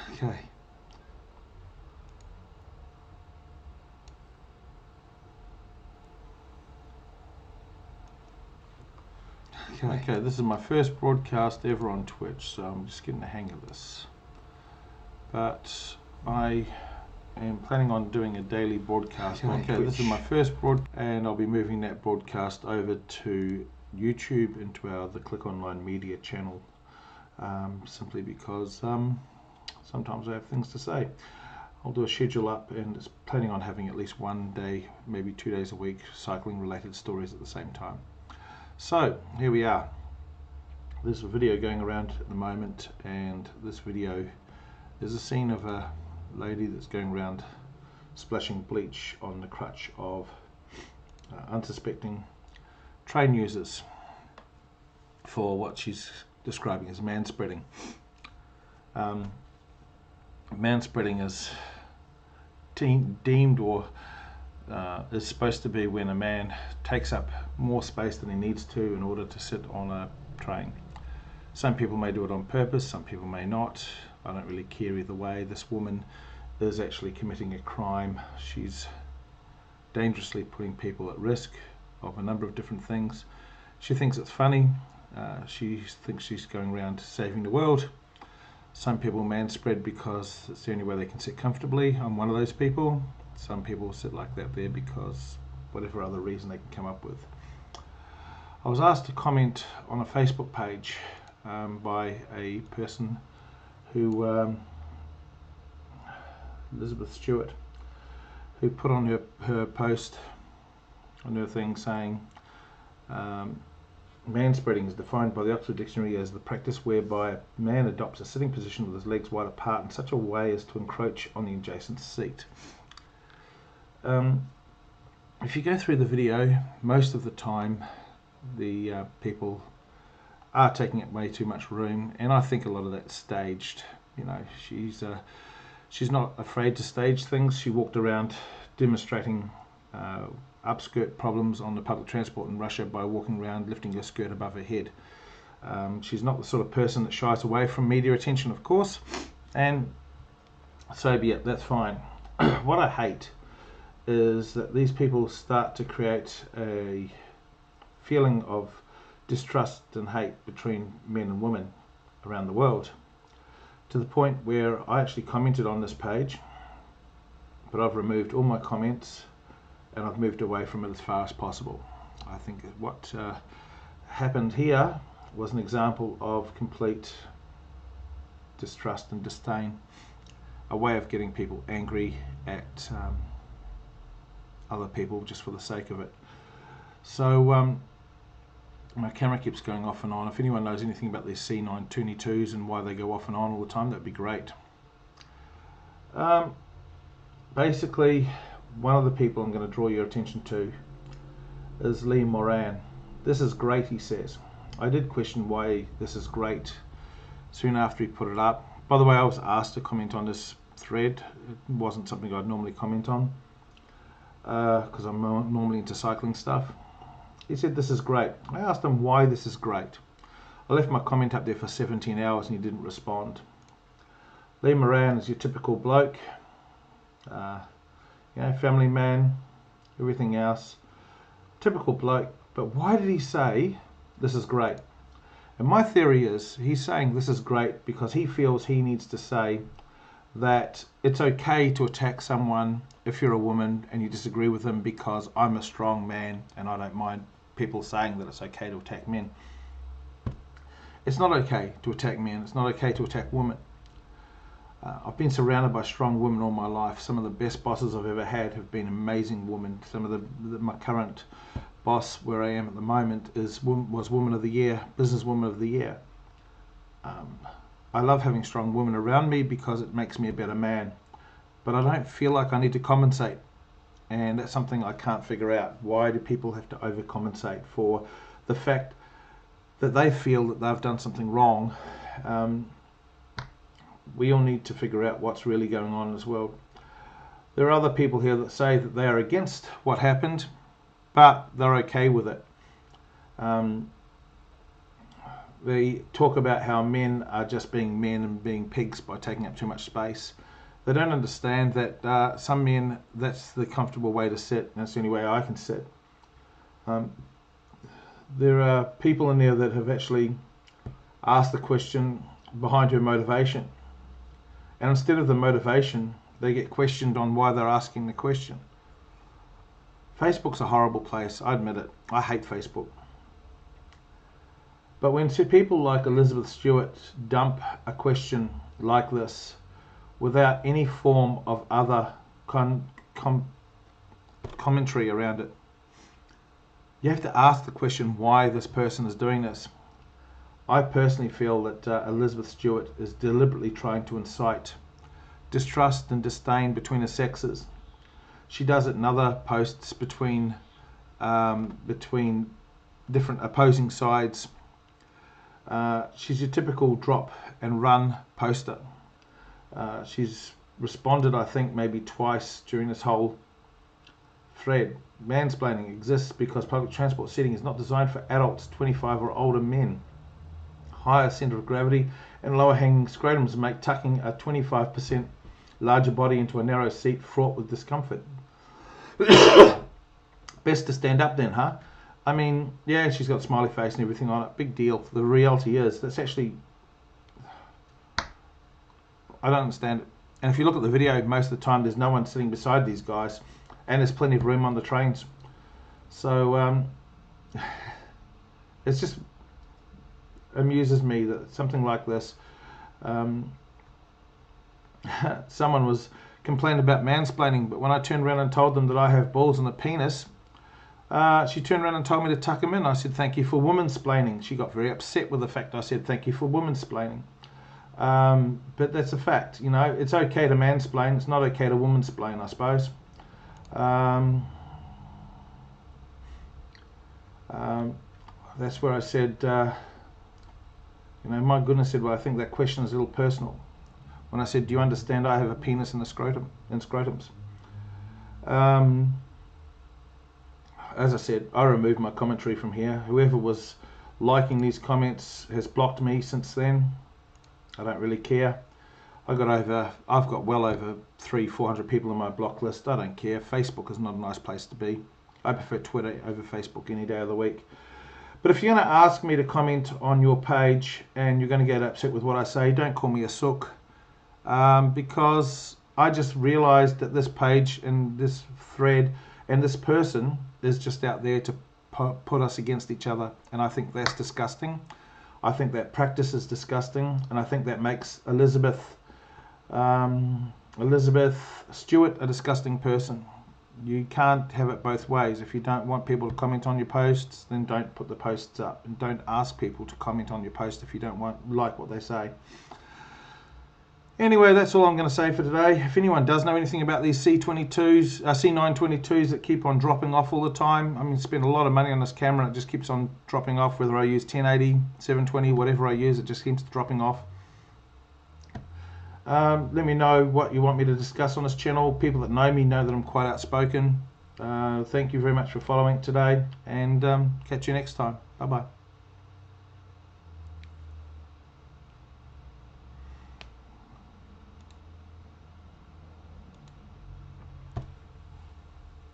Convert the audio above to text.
Okay. Okay, this is my first broadcast ever on Twitch, so I'm just getting the hang of this. But I am planning on doing a daily broadcast. Okay, this is my first broadcast, and I'll be moving that broadcast over to YouTube into the Click Online Media channel, simply because sometimes I have things to say. I'll do a schedule up, and it's planning on having at least one day, maybe 2 days a week, cycling related stories at the same time. So here we are. There's a video going around at the moment, and this video is a scene of a lady that's going around splashing bleach on the crutch of unsuspecting train users for what she's describing as manspreading. Manspreading is deemed or is supposed to be when a man takes up more space than he needs to in order to sit on a train. Some people may do it on purpose, some people may not. I don't really care either way. This woman is actually committing a crime. She's dangerously putting people at risk of a number of different things. She thinks it's funny. She thinks she's going around saving the world. Some people manspread because it's the only way they can sit comfortably. I'm one of those people. Some people sit like that there because whatever other reason they can come up with. I was asked to comment on a Facebook page by a person who, Bertha Stewart, who put on her post on her thing saying, manspreading is defined by the Oxford Dictionary as the practice whereby a man adopts a sitting position with his legs wide apart in such a way as to encroach on the adjacent seat. If you go through the video, most of the time the people are taking up way too much room, and I think a lot of that's staged. You know, she's not afraid to stage things. She walked around demonstrating upskirt problems on the public transport in Russia by walking around lifting her skirt above her head. She's not the sort of person that shies away from media attention, of course, and so be it, that's fine. What I hate is that these people start to create a feeling of distrust and hate between men and women around the world, to the point where I actually commented on this page, but I've removed all my comments and I've moved away from it as far as possible. I think what happened here was an example of complete distrust and disdain, a way of getting people angry at other people just for the sake of it. So my camera keeps going off and on. If anyone knows anything about these C922s and why they go off and on all the time, that'd be great. Basically, one of the people I'm going to draw your attention to is Moran. This is great, he says. I did question why this is great soon after he put it up. By the way, I was asked to comment on this thread. It wasn't something I'd normally comment on because I'm normally into cycling stuff. He said this is great. I asked him why this is great. I left my comment up there for 17 hours and he didn't respond. Moran is your typical bloke, you know, family man, everything else, typical bloke. But why did he say this is great? And my theory is he's saying this is great because he feels he needs to say that it's okay to attack someone if you're a woman and you disagree with them, because I'm a strong man and I don't mind people saying that it's okay to attack men. It's not okay to attack men. It's not okay to attack women. I've been surrounded by strong women all my life. Some of the best bosses I've ever had have been amazing women. Some of my current boss where I am at the moment was Woman of the Year, Business Woman of the Year. I love having strong women around me because it makes me a better man. But I don't feel like I need to compensate. And that's something I can't figure out. Why do people have to overcompensate for the fact that they feel that they've done something wrong? We all need to figure out what's really going on as well. There are other people here that say that they are against what happened, but they're okay with it. They talk about how men are just being men and being pigs by taking up too much space. They don't understand that some men, that's the comfortable way to sit, and that's the only way I can sit. There are people in there that have actually asked the question behind her motivation. And instead of the motivation, they get questioned on why they're asking the question. Facebook's a horrible place, I admit it. I hate Facebook. But when people like Elizabeth Stewart dump a question like this without any form of other commentary around it, you have to ask the question why this person is doing this. I personally feel that Elizabeth Stewart is deliberately trying to incite distrust and disdain between the sexes. She does it in other posts between different opposing sides. She's your typical drop and run poster. She's responded, I think, maybe twice during this whole thread. Mansplaining exists because public transport seating is not designed for adults, 25 or older men. Higher centre of gravity and lower hanging scrotums make tucking a 25% larger body into a narrow seat fraught with discomfort. Best to stand up then, huh? I mean, yeah, she's got a smiley face and everything on it. Big deal. The reality is, that's actually, I don't understand it. And if you look at the video, most of the time there's no one sitting beside these guys, and there's plenty of room on the trains. So it's just amuses me that something like this, someone was complaining about mansplaining, but when I turned around and told them that I have balls and a penis, she turned around and told me to tuck them in. I said, thank you for womansplaining. She got very upset with the fact I said, thank you for womansplaining. But that's a fact, you know. It's okay to mansplain. It's not okay to womansplain, I suppose. That's where I said, you know, my goodness, said, well, I think that question is a little personal. When I said, do you understand I have a penis and a scrotum and scrotums? As I said, I removed my commentary from here. Whoever was liking these comments has blocked me since then. I don't really care. I've got well over 300-400 people on my block list. I don't care. Facebook is not a nice place to be. I prefer Twitter over Facebook any day of the week. But if you're going to ask me to comment on your page and you're going to get upset with what I say, don't call me a sook. Because I just realized that this page and this thread and this person is just out there to put us against each other, and I think that's disgusting. I think that practice is disgusting, and I think that makes Elizabeth Stewart a disgusting person. You can't have it both ways. If you don't want people to comment on your posts, then don't put the posts up, and don't ask people to comment on your post if you don't like what they say. Anyway, that's all I'm going to say for today. If anyone does know anything about these C922s that keep on dropping off all the time, I mean, spend a lot of money on this camera and it just keeps on dropping off, whether I use 1080, 720, whatever I use, it just keeps dropping off. Let me know what you want me to discuss on this channel. People that know me know that I'm quite outspoken. Thank you very much for following today, and catch you next time. Bye-bye.